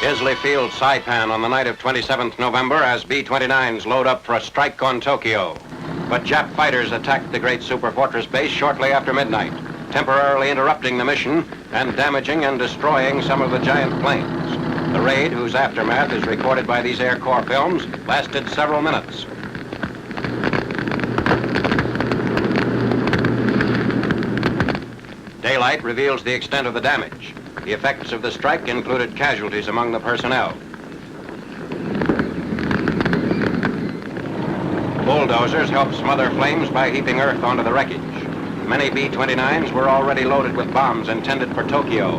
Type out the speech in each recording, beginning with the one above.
Isley Field, Saipan on the night of 27th November as B-29s load up for a strike on Tokyo. But Jap fighters attacked the great superfortress base shortly after midnight, temporarily interrupting the mission and damaging and destroying some of the giant planes. The raid, whose aftermath is recorded by these Air Corps films, lasted several minutes. Daylight reveals the extent of the damage. The effects of the strike included casualties among the personnel. Bulldozers helped smother flames by heaping earth onto the wreckage. Many B-29s were already loaded with bombs intended for Tokyo.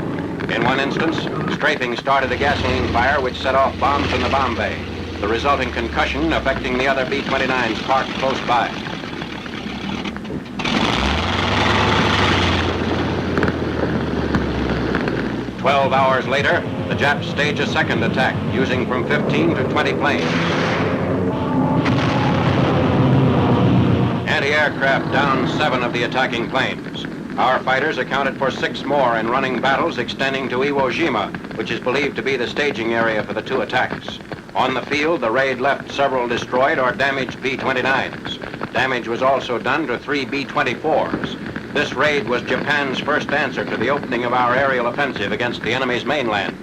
In one instance, strafing started a gasoline fire which set off bombs in the bomb bay, the resulting concussion affecting the other B-29s parked close by. "12 hours later, the Japs stage a second attack, using from 15 to 20 planes. Anti-aircraft downed 7 of the attacking planes. Our fighters accounted for 6 more in running battles extending to Iwo Jima, which is believed to be the staging area for the 2 attacks. On the field, the raid left several destroyed or damaged B-29s. Damage was also done to 3 B-24s. This raid was Japan's first answer to the opening of our aerial offensive against the enemy's mainland.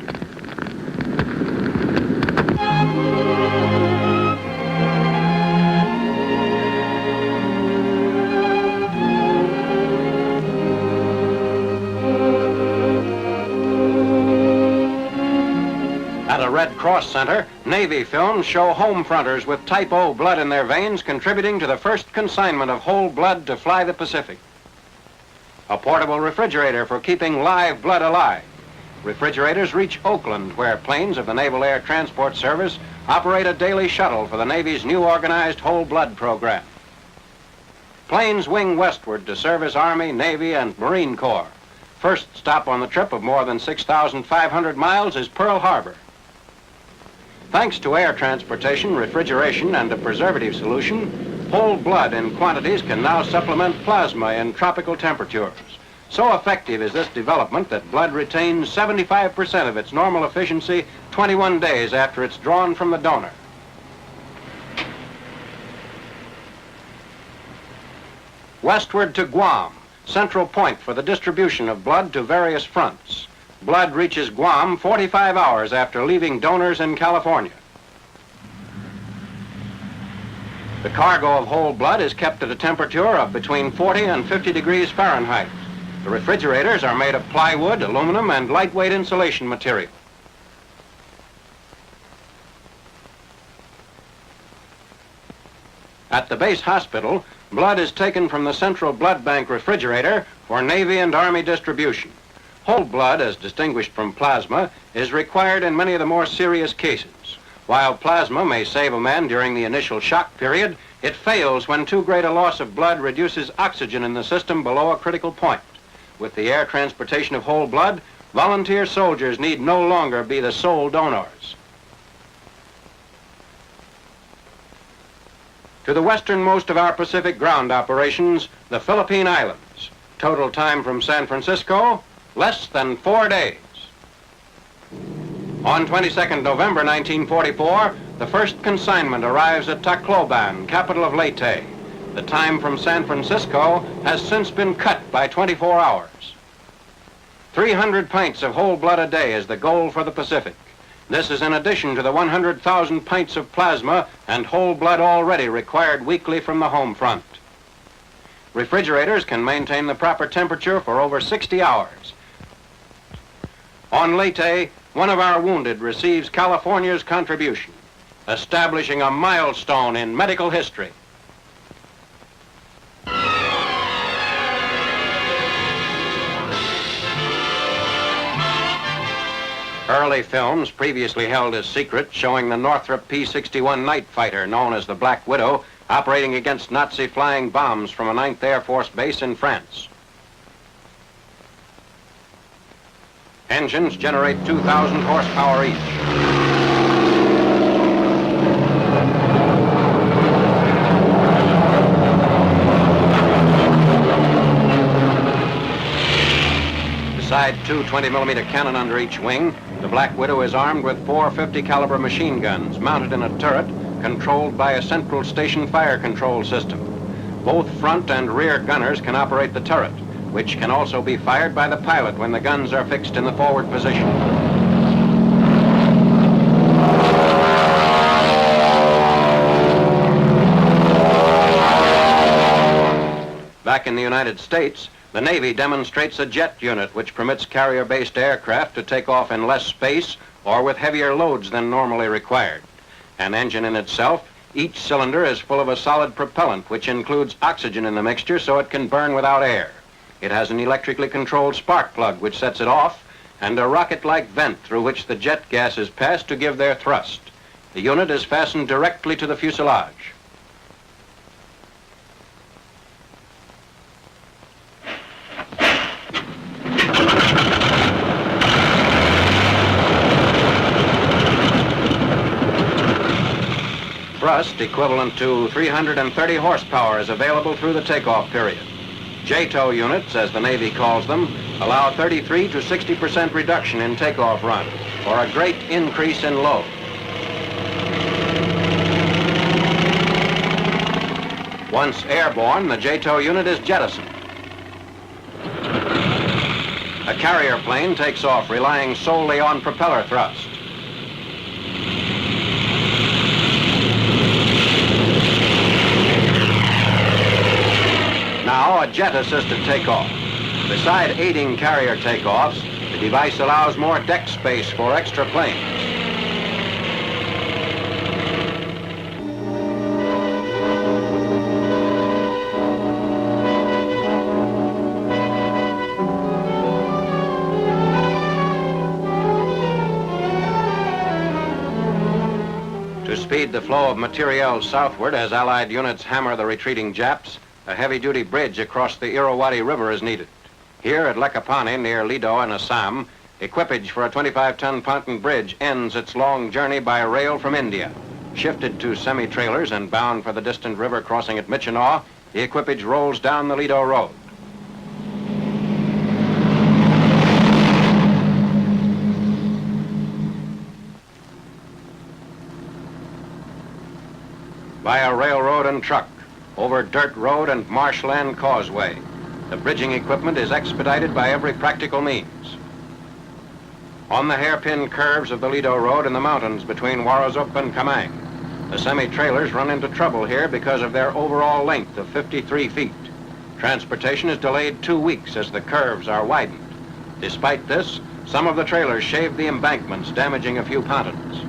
At a Red Cross Center, Navy films show home fronters with type O blood in their veins contributing to the first consignment of whole blood to fly the Pacific. A portable refrigerator for keeping live blood alive. Refrigerators reach Oakland, where planes of the Naval Air Transport Service operate a daily shuttle for the Navy's new organized whole blood program. Planes wing westward to service Army, Navy, and Marine Corps. First stop on the trip of more than 6,500 miles is Pearl Harbor. Thanks to air transportation, refrigeration, and a preservative solution, whole blood in quantities can now supplement plasma in tropical temperatures. So effective is this development that blood retains 75% of its normal efficiency 21 days after it's drawn from the donor. Westward to Guam, central point for the distribution of blood to various fronts. Blood reaches Guam 45 hours after leaving donors in California. The cargo of whole blood is kept at a temperature of between 40 and 50 degrees Fahrenheit. The refrigerators are made of plywood, aluminum, and lightweight insulation material. At the base hospital, blood is taken from the central blood bank refrigerator for Navy and Army distribution. Whole blood, as distinguished from plasma, is required in many of the more serious cases. While plasma may save a man during the initial shock period, it fails when too great a loss of blood reduces oxygen in the system below a critical point. With the air transportation of whole blood, volunteer soldiers need no longer be the sole donors. To the westernmost of our Pacific ground operations, the Philippine Islands. Total time from San Francisco, less than 4 days. On 22nd November 1944, the first consignment arrives at Tacloban, capital of Leyte. The time from San Francisco has since been cut by 24 hours. 300 pints of whole blood a day is the goal for the Pacific. This is in addition to the 100,000 pints of plasma and whole blood already required weekly from the home front. Refrigerators can maintain the proper temperature for over 60 hours. On Leyte, one of our wounded receives California's contribution, establishing a milestone in medical history. Early films, previously held as secret, showing the Northrop P-61 night fighter known as the Black Widow, operating against Nazi flying bombs from a 9th Air Force base in France. Engines generate 2,000 horsepower each. Beside two 20mm cannon under each wing, the Black Widow is armed with four 50 caliber machine guns mounted in a turret controlled by a central station fire control system. Both front and rear gunners can operate the turret, which can also be fired by the pilot when the guns are fixed in the forward position. Back in the United States, the Navy demonstrates a jet unit which permits carrier-based aircraft to take off in less space or with heavier loads than normally required. An engine in itself, each cylinder is full of a solid propellant which includes oxygen in the mixture so it can burn without air. It has an electrically controlled spark plug which sets it off and a rocket-like vent through which the jet gases pass to give their thrust. The unit is fastened directly to the fuselage. Thrust, equivalent to 330 horsepower, is available through the takeoff period. JTOW units, as the Navy calls them, allow 33 to 60% reduction in takeoff run, or a great increase in load. Once airborne, the JTOW unit is jettisoned. A carrier plane takes off, relying solely on propeller thrust. Now, a jet-assisted takeoff. Beside aiding carrier takeoffs, the device allows more deck space for extra planes. To speed the flow of materiel southward as Allied units hammer the retreating Japs, a heavy-duty bridge across the Irrawaddy River is needed. Here at Lekapani, near Lido in Assam, equipage for a 25-ton pontoon bridge ends its long journey by rail from India. Shifted to semi-trailers and bound for the distant river crossing at Michinaw, the equipage rolls down the Lido Road. Via railroad and truck, over dirt road and marshland causeway, the bridging equipment is expedited by every practical means. On the hairpin curves of the Lido Road in the mountains between Warrazup and Kamang, the semi-trailers run into trouble here because of their overall length of 53 feet. Transportation is delayed 2 weeks as the curves are widened. Despite this, some of the trailers shaved the embankments, damaging a few pontoons.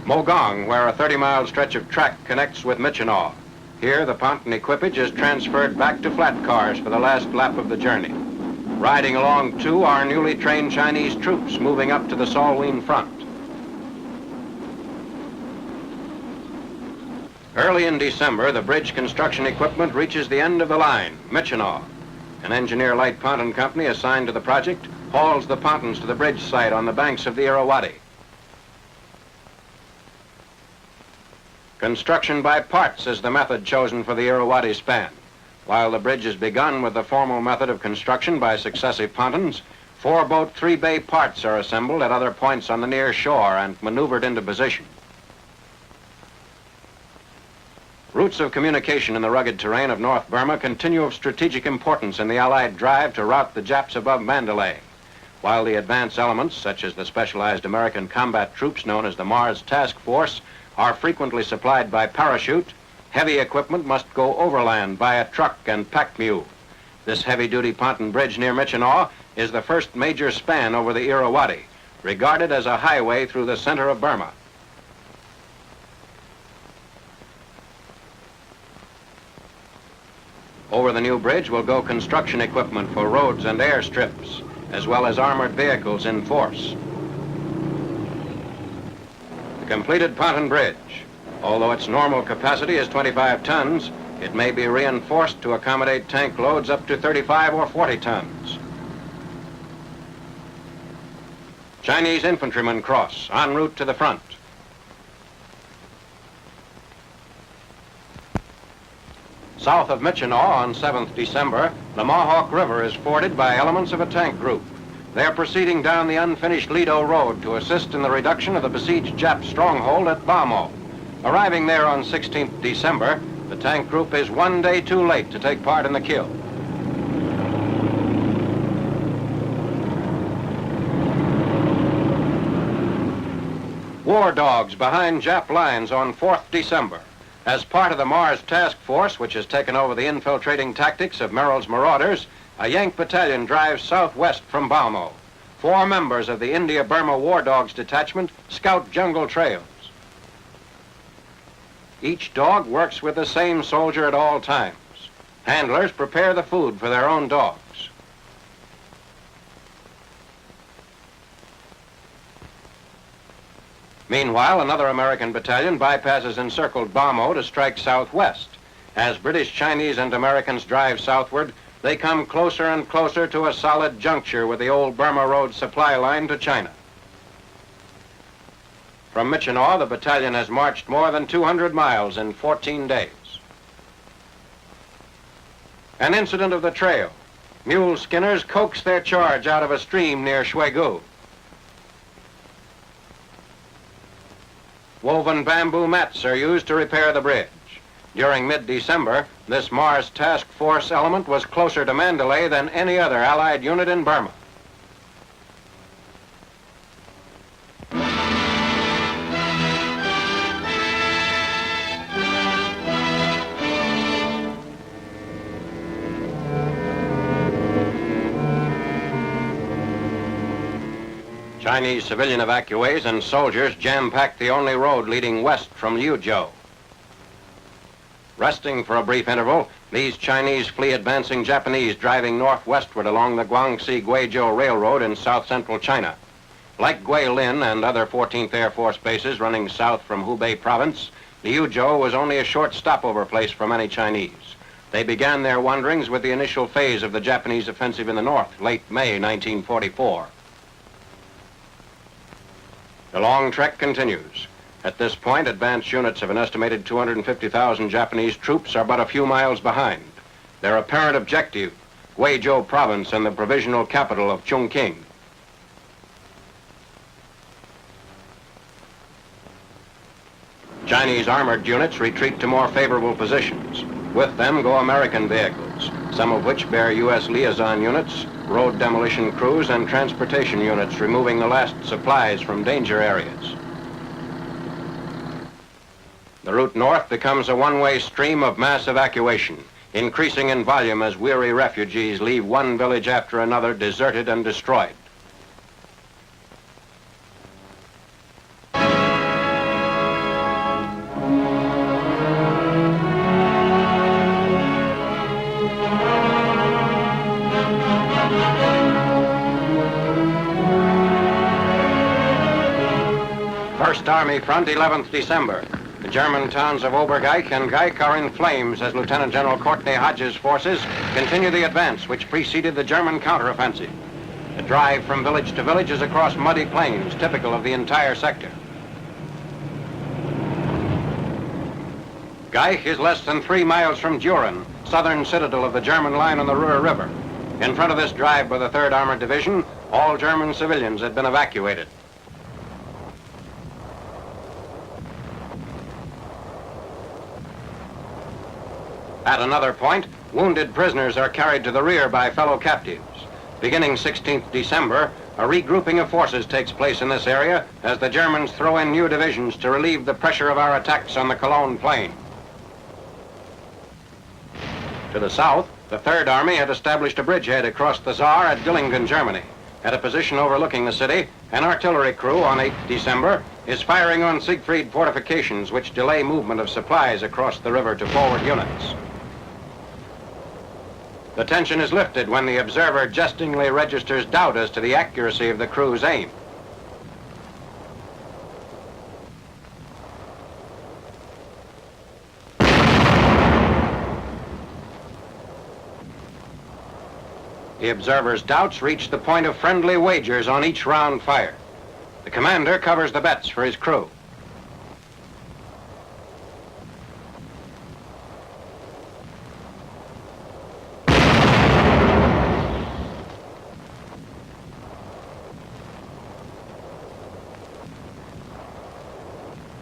Mogong, where a 30-mile stretch of track connects with Michinaw. Here, the pontoon equipage is transferred back to flat cars for the last lap of the journey. Riding along, too, are newly trained Chinese troops moving up to the Salween front. Early in December, the bridge construction equipment reaches the end of the line, Michinaw. An engineer light pontoon company assigned to the project hauls the pontoons to the bridge site on the banks of the Irrawaddy. Construction by parts is the method chosen for the Irrawaddy span. While the bridge is begun with the formal method of construction by successive pontoons, 4-boat 3-bay parts are assembled at other points on the near shore and maneuvered into position. Routes of communication in the rugged terrain of North Burma continue of strategic importance in the Allied drive to rout the Japs above Mandalay. While the advance elements, such as the specialized American combat troops known as the Mars Task Force, are frequently supplied by parachute, heavy equipment must go overland by a truck and pack mule. This heavy-duty pontoon bridge near Michinaw is the first major span over the Irrawaddy, regarded as a highway through the center of Burma. Over the new bridge will go construction equipment for roads and airstrips, as well as armored vehicles in force. The completed pontoon bridge, although its normal capacity is 25 tons, it may be reinforced to accommodate tank loads up to 35 or 40 tons. Chinese infantrymen cross, en route to the front. South of Michinaw on 7th December, the Mohawk River is forded by elements of a tank group. They're proceeding down the unfinished Lido Road to assist in the reduction of the besieged Jap stronghold at Bamo. Arriving there on 16th December, the tank group is one day too late to take part in the kill. War dogs behind Jap lines on 4th December. As part of the Mars Task Force, which has taken over the infiltrating tactics of Merrill's marauders, a Yank battalion drives southwest from Bamo. 4 members of the India-Burma War Dogs Detachment scout jungle trails. Each dog works with the same soldier at all times. Handlers prepare the food for their own dogs. Meanwhile, another American battalion bypasses encircled Bamo to strike southwest. As British, Chinese, and Americans drive southward, they come closer and closer to a solid juncture with the old Burma Road supply line to China. From Michinaw, the battalion has marched more than 200 miles in 14 days. An incident of the trail. Mule skinners coax their charge out of a stream near Shwegu. Woven bamboo mats are used to repair the bridge. During mid-December, this Mars Task Force element was closer to Mandalay than any other Allied unit in Burma. Chinese civilian evacuees and soldiers jam-packed the only road leading west from Liuzhou. Resting for a brief interval, these Chinese flee advancing Japanese driving northwestward along the Guangxi-Guizhou Railroad in south-central China. Like Guilin and other 14th Air Force bases running south from Hubei province, Liuzhou was only a short stopover place for many Chinese. They began their wanderings with the initial phase of the Japanese offensive in the north, late May 1944. The long trek continues. At this point, advance units of an estimated 250,000 Japanese troops are but a few miles behind. Their apparent objective, Guizhou province and the provisional capital of Chongqing. Chinese armored units retreat to more favorable positions. With them go American vehicles, some of which bear U.S. liaison units, road demolition crews, and transportation units removing the last supplies from danger areas. The route north becomes a one-way stream of mass evacuation, increasing in volume as weary refugees leave one village after another deserted and destroyed. First Army Front, 11th December. The German towns of Obergeich and Geich are in flames as Lieutenant General Courtney Hodges' forces continue the advance which preceded the German counteroffensive. The drive from village to village is across muddy plains, typical of the entire sector. Geich is less than 3 miles from Düren, southern citadel of the German line on the Ruhr River. In front of this drive by the 3rd Armored Division, all German civilians had been evacuated. At another point, wounded prisoners are carried to the rear by fellow captives. Beginning 16th December, a regrouping of forces takes place in this area as the Germans throw in new divisions to relieve the pressure of our attacks on the Cologne Plain. To the south, the 3rd Army had established a bridgehead across the Saar at Dillingen, Germany. At a position overlooking the city, an artillery crew on 8th December is firing on Siegfried fortifications which delay movement of supplies across the river to forward units. The tension is lifted when the observer jestingly registers doubt as to the accuracy of the crew's aim. The observer's doubts reach the point of friendly wagers on each round fired. The commander covers the bets for his crew.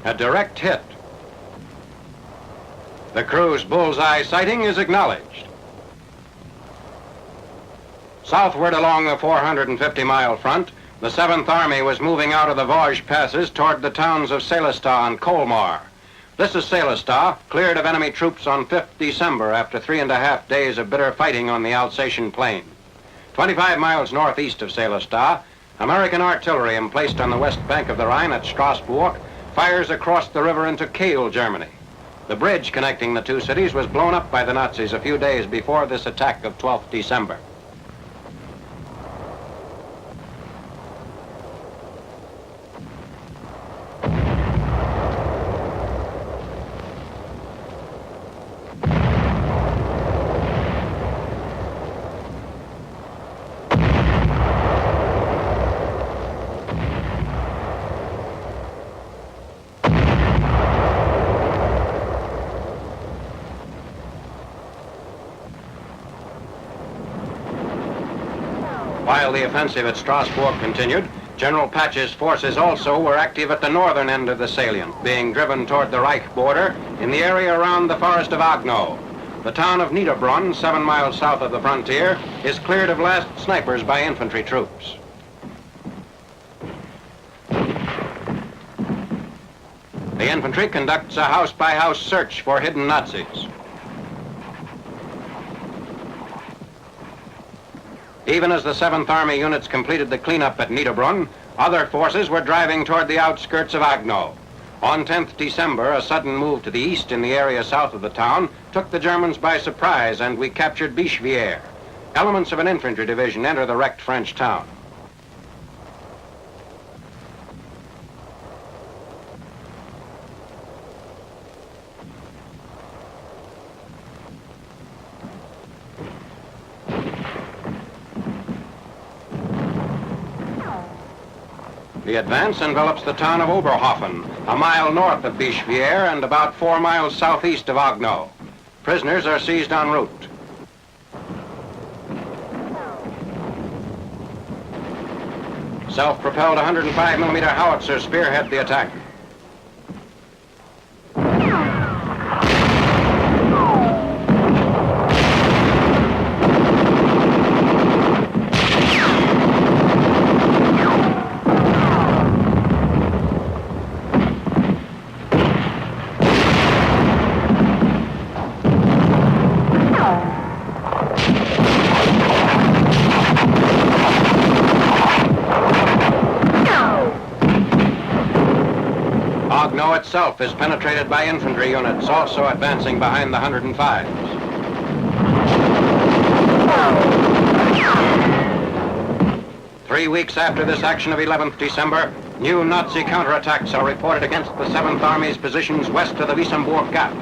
A direct hit. The crew's bullseye sighting is acknowledged. Southward along the 450-mile front, the 7th Army was moving out of the Vosges passes toward the towns of Sélestat and Colmar. This is Sélestat, cleared of enemy troops on 5th December after 3.5 days of bitter fighting on the Alsatian plain. 25 miles northeast of Sélestat, American artillery emplaced on the west bank of the Rhine at Strasbourg fires across the river into Kiel, Germany. The bridge connecting the two cities was blown up by the Nazis a few days before this attack of 12th December. While the offensive at Strasbourg continued, General Patch's forces also were active at the northern end of the salient, being driven toward the Reich border in the area around the forest of Agno. The town of Niederbrunn, 7 miles south of the frontier, is cleared of last snipers by infantry troops. The infantry conducts a house-by-house search for hidden Nazis. Even as the 7th Army units completed the cleanup at Niederbrunn, other forces were driving toward the outskirts of Agno. On 10th December, a sudden move to the east in the area south of the town took the Germans by surprise, and we captured Bischweier. Elements of an infantry division enter the wrecked French town. The advance envelops the town of Oberhofen, a mile north of Bischweier and about 4 miles southeast of Agno. Prisoners are seized en route. Self-propelled 105mm howitzers spearhead the attack. Agno itself is penetrated by infantry units, also advancing behind the 105s. Three weeks after this action of 11th December, new Nazi counterattacks are reported against the 7th Army's positions west of the Wissembourg Gap.